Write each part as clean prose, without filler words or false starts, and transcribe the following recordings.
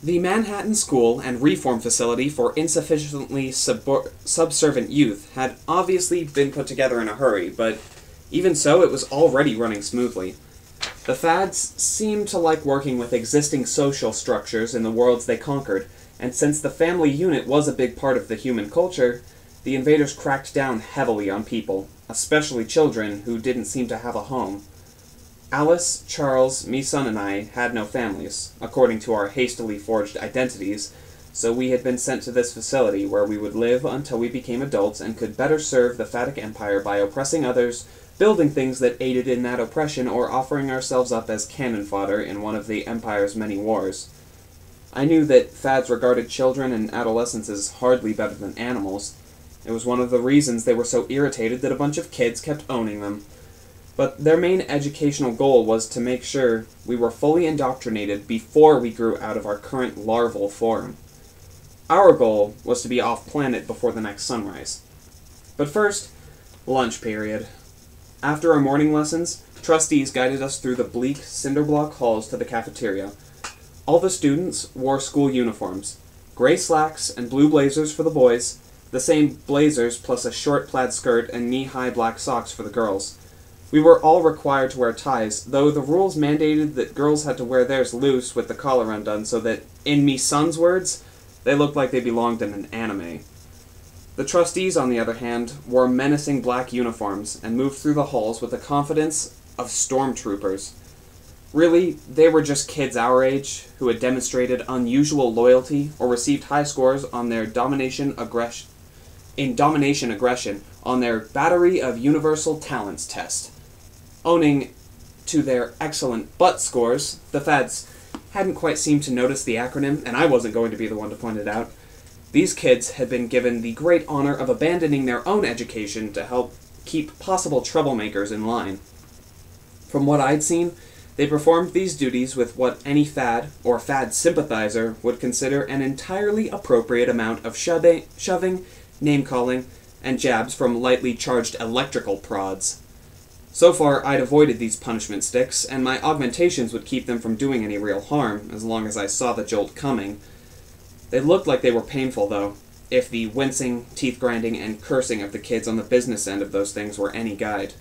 The Manhattan School and Reform Facility for Insufficiently Subservient Youth had obviously been put together in a hurry, but even so, it was already running smoothly. The fads seemed to like working with existing social structures in the worlds they conquered, and since the family unit was a big part of the human culture, the invaders cracked down heavily on people, especially children who didn't seem to have a home. Alice, Charles, me son, and I had no families, according to our hastily forged identities, so we had been sent to this facility where we would live until we became adults and could better serve the Fatic Empire by oppressing others, building things that aided in that oppression, or offering ourselves up as cannon fodder in one of the Empire's many wars. I knew that fads regarded children and adolescents as hardly better than animals. It was one of the reasons they were so irritated that a bunch of kids kept owning them. But their main educational goal was to make sure we were fully indoctrinated before we grew out of our current larval form. Our goal was to be off-planet before the next sunrise. But first, lunch period. After our morning lessons, trustees guided us through the bleak, cinder-block halls to the cafeteria. All the students wore school uniforms, gray slacks and blue blazers for the boys, the same blazers plus a short plaid skirt and knee-high black socks for the girls. We were all required to wear ties, though the rules mandated that girls had to wear theirs loose with the collar undone so that, in me son's words, they looked like they belonged in an anime. The trustees, on the other hand, wore menacing black uniforms and moved through the halls with the confidence of stormtroopers. Really, they were just kids our age who had demonstrated unusual loyalty or received high scores on their domination aggression on their Battery of Universal Talents test. Owning to their excellent butt scores, the fads hadn't quite seemed to notice the acronym, and I wasn't going to be the one to point it out. These kids had been given the great honor of abandoning their own education to help keep possible troublemakers in line. From what I'd seen, they performed these duties with what any fad, or fad sympathizer, would consider an entirely appropriate amount of shoving, name-calling, and jabs from lightly charged electrical prods. So far, I'd avoided these punishment sticks, and my augmentations would keep them from doing any real harm, as long as I saw the jolt coming. They looked like they were painful, though, if the wincing, teeth-grinding, and cursing of the kids on the business end of those things were any guide.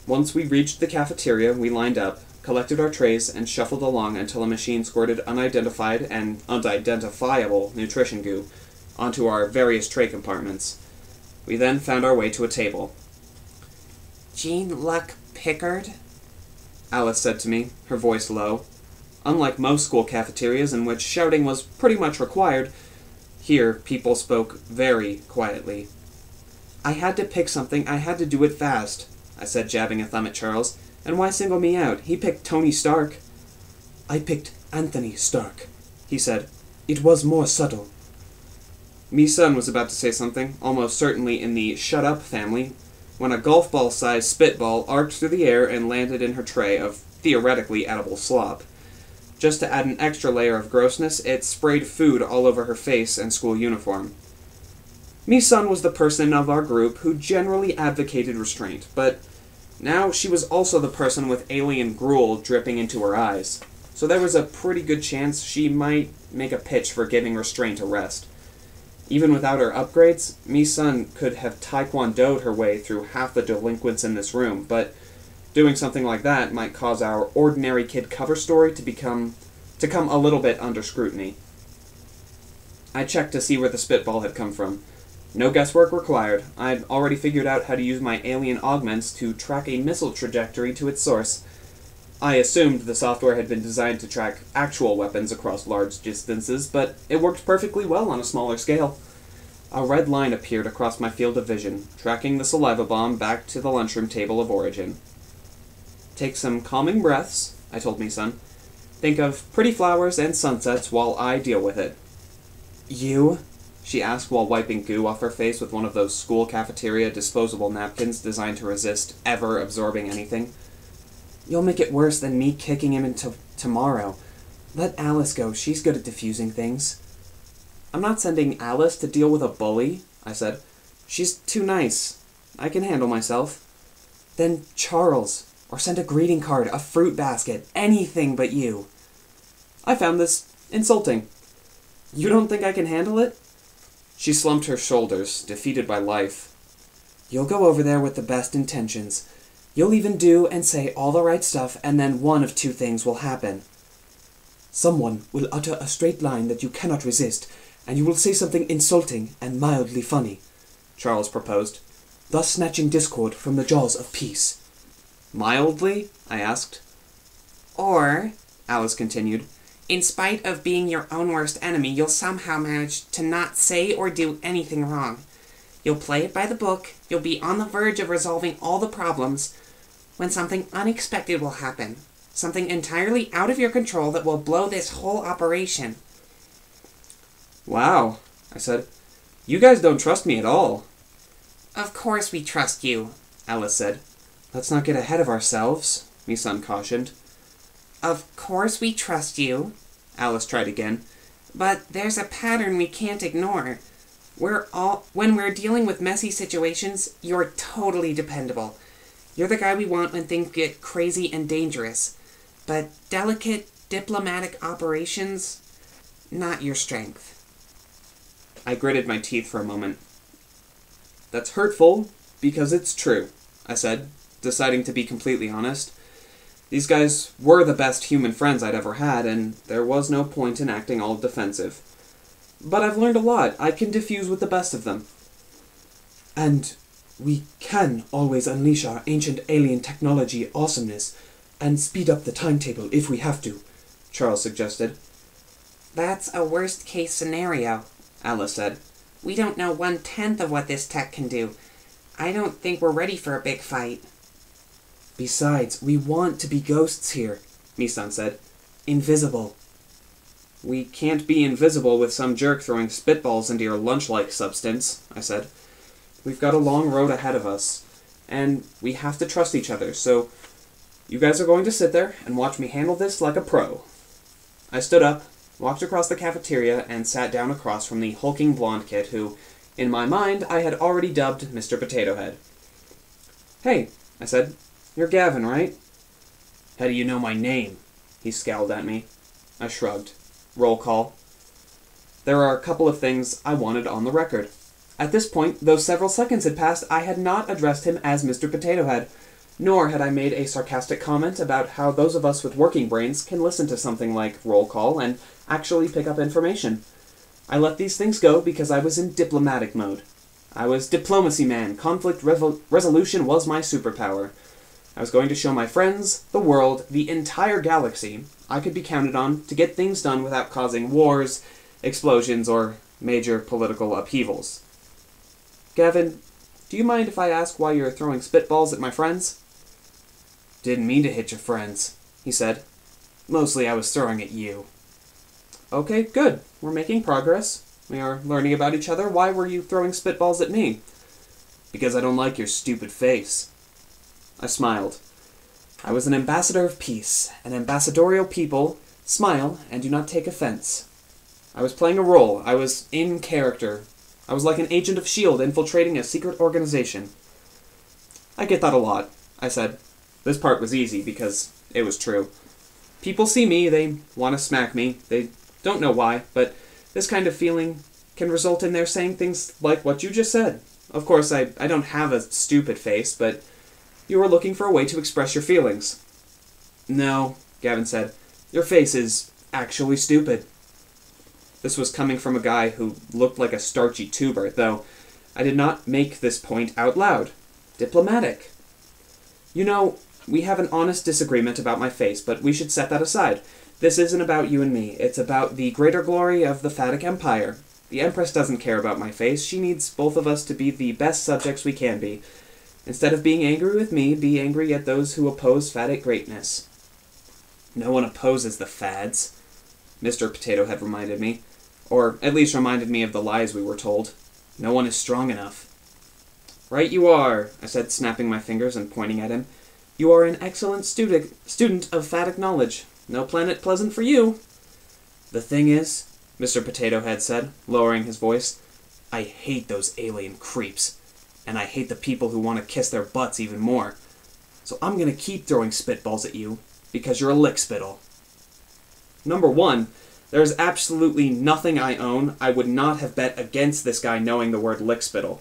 Once we reached the cafeteria, we lined up, collected our trays, and shuffled along until a machine squirted unidentified and unidentifiable nutrition goo onto our various tray compartments. We then found our way to a table. "Jean Luck Pickard?" Alice said to me, her voice low. Unlike most school cafeterias in which shouting was pretty much required, here people spoke very quietly. "I had to pick something, I had to do it fast," I said, jabbing a thumb at Charles. "And why single me out? He picked Tony Stark." "I picked Anthony Stark," he said. "It was more subtle." Me son was about to say something, almost certainly in the shut up family, when a golf ball-sized spitball arced through the air and landed in her tray of theoretically edible slop. Just to add an extra layer of grossness, it sprayed food all over her face and school uniform. Me son was the person of our group who generally advocated restraint, but now she was also the person with alien gruel dripping into her eyes, so there was a pretty good chance she might make a pitch for giving restraint a rest. Even without her upgrades, me son could have taekwondoed her way through half the delinquents in this room, but doing something like that might cause our ordinary kid cover story to come a little bit under scrutiny. I checked to see where the spitball had come from. No guesswork required. I'd already figured out how to use my alien augments to track a missile trajectory to its source. I assumed the software had been designed to track actual weapons across large distances, but it worked perfectly well on a smaller scale. A red line appeared across my field of vision, tracking the saliva bomb back to the lunchroom table of origin. "Take some calming breaths," I told me son. "Think of pretty flowers and sunsets while I deal with it." "You?" she asked while wiping goo off her face with one of those school cafeteria disposable napkins designed to resist ever absorbing anything. "You'll make it worse than me kicking him into tomorrow. Let Alice go, she's good at diffusing things." "I'm not sending Alice to deal with a bully," I said. "She's too nice. I can handle myself." "Then Charles, or send a greeting card, a fruit basket, anything but you." I found this Insulting. You don't think I can handle it? She slumped her shoulders, defeated by life. You'll go over there with the best intentions. You'll even do and say all the right stuff, and then one of two things will happen. Someone will utter a straight line that you cannot resist, and you will say something insulting and mildly funny, Charles proposed, thus snatching discord from the jaws of peace. Mildly? I asked. Or, Alice continued, in spite of being your own worst enemy, you'll somehow manage to not say or do anything wrong. You'll play it by the book, you'll be on the verge of resolving all the problems, when something unexpected will happen. Something entirely out of your control that will blow this whole operation. Wow, I said. You guys don't trust me at all. Of course we trust you, Alice said. Let's not get ahead of ourselves, Misan cautioned. Of course we trust you, Alice tried again. But there's a pattern we can't ignore. When we're dealing with messy situations, you're totally dependable. You're the guy we want when things get crazy and dangerous. But delicate, diplomatic operations, not your strength. I gritted my teeth for a moment. That's hurtful, because it's true, I said, deciding to be completely honest. These guys were the best human friends I'd ever had, and there was no point in acting all defensive. But I've learned a lot. I can diffuse with the best of them. And we can always unleash our ancient alien technology awesomeness and speed up the timetable if we have to, Charles suggested. That's a worst-case scenario, Alice said. We don't know 1/10 of what this tech can do. I don't think we're ready for a big fight. Besides, we want to be ghosts here, Misan said. Invisible. We can't be invisible with some jerk throwing spitballs into your lunch-like substance, I said. We've got a long road ahead of us, and we have to trust each other, so you guys are going to sit there and watch me handle this like a pro. I stood up, walked across the cafeteria, and sat down across from the hulking blonde kid who, in my mind, I had already dubbed Mr. Potato Head. Hey, I said, you're Gavin, right? How do you know my name? He scowled at me. I shrugged. Roll call. There are a couple of things I wanted on the record. At this point, though several seconds had passed, I had not addressed him as Mr. Potato Head, nor had I made a sarcastic comment about how those of us with working brains can listen to something like roll call and actually pick up information. I let these things go because I was in diplomatic mode. I was diplomacy man. Conflict resolution was my superpower. I was going to show my friends, the world, the entire galaxy, I could be counted on to get things done without causing wars, explosions, or major political upheavals. Gavin, do you mind if I ask why you're throwing spitballs at my friends? Didn't mean to hit your friends, he said. Mostly I was throwing at you. Okay, good. We're making progress. We are learning about each other. Why were you throwing spitballs at me? Because I don't like your stupid face. I smiled. I was an ambassador of peace, and ambassadorial people smile and do not take offense. I was playing a role. I was in character. I was like an agent of S.H.I.E.L.D. infiltrating a secret organization. I get that a lot, I said. This part was easy because it was true. People see me, they want to smack me. They don't know why, but this kind of feeling can result in their saying things like what you just said. Of course, I don't have a stupid face, but you are looking for a way to express your feelings. No, Gavin said. Your face is actually stupid. This was coming from a guy who looked like a starchy tuber, though I did not make this point out loud. Diplomatic. You know, we have an honest disagreement about my face, but we should set that aside. This isn't about you and me. It's about the greater glory of the Phatic Empire. The Empress doesn't care about my face. She needs both of us to be the best subjects we can be. Instead of being angry with me, be angry at those who oppose Phatic greatness. No one opposes the Fads, Mr. Potato Head reminded me. Or at least reminded me of the lies we were told. No one is strong enough. Right you are, I said, snapping my fingers and pointing at him. You are an excellent student of Phatic knowledge. No planet pleasant for you. The thing is, Mr. Potato Head said, lowering his voice, I hate those alien creeps. And I hate the people who want to kiss their butts even more. So I'm going to keep throwing spitballs at you, because you're a lick spittle. Number one, There is absolutely nothing I own I would not have bet against this guy knowing the word lickspittle.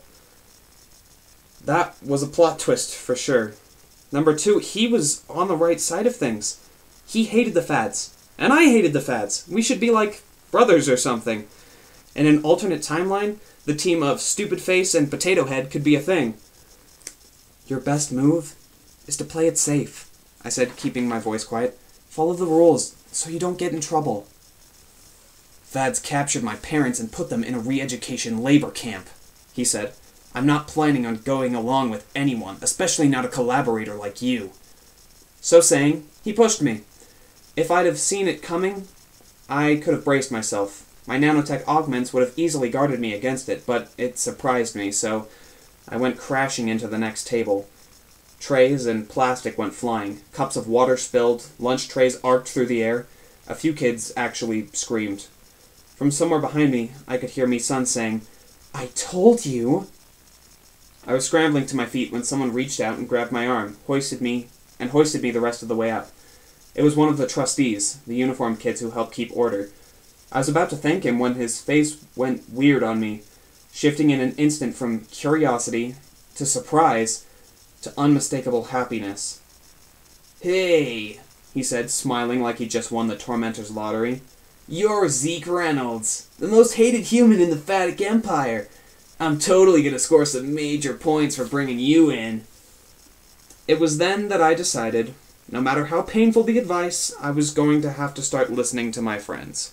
That was a plot twist, for sure. Number 2, he was on the right side of things. He hated the fads, and I hated the fads. We should be like brothers or something. In an alternate timeline, the team of Stupid Face and Potato Head could be a thing. Your best move is to play it safe, I said, keeping my voice quiet. Follow the rules, so you don't get in trouble. Fads captured my parents and put them in a re-education labor camp, he said. I'm not planning on going along with anyone, especially not a collaborator like you. So saying, he pushed me. If I'd have seen it coming, I could have braced myself. My nanotech augments would have easily guarded me against it, but it surprised me, so I went crashing into the next table. Trays and plastic went flying. Cups of water spilled. Lunch trays arced through the air. A few kids actually screamed. From somewhere behind me, I could hear me son saying, "I told you!" I was scrambling to my feet when someone reached out and grabbed my arm, hoisted me the rest of the way up. It was one of the trustees, the uniformed kids who helped keep order. I was about to thank him when his face went weird on me, shifting in an instant from curiosity to surprise to unmistakable happiness. "Hey," he said, smiling like he just won the Tormentor's lottery. "You're Zeke Reynolds, the most hated human in the Phatic Empire. I'm totally gonna score some major points for bringing you in." It was then that I decided, no matter how painful the advice, I was going to have to start listening to my friends.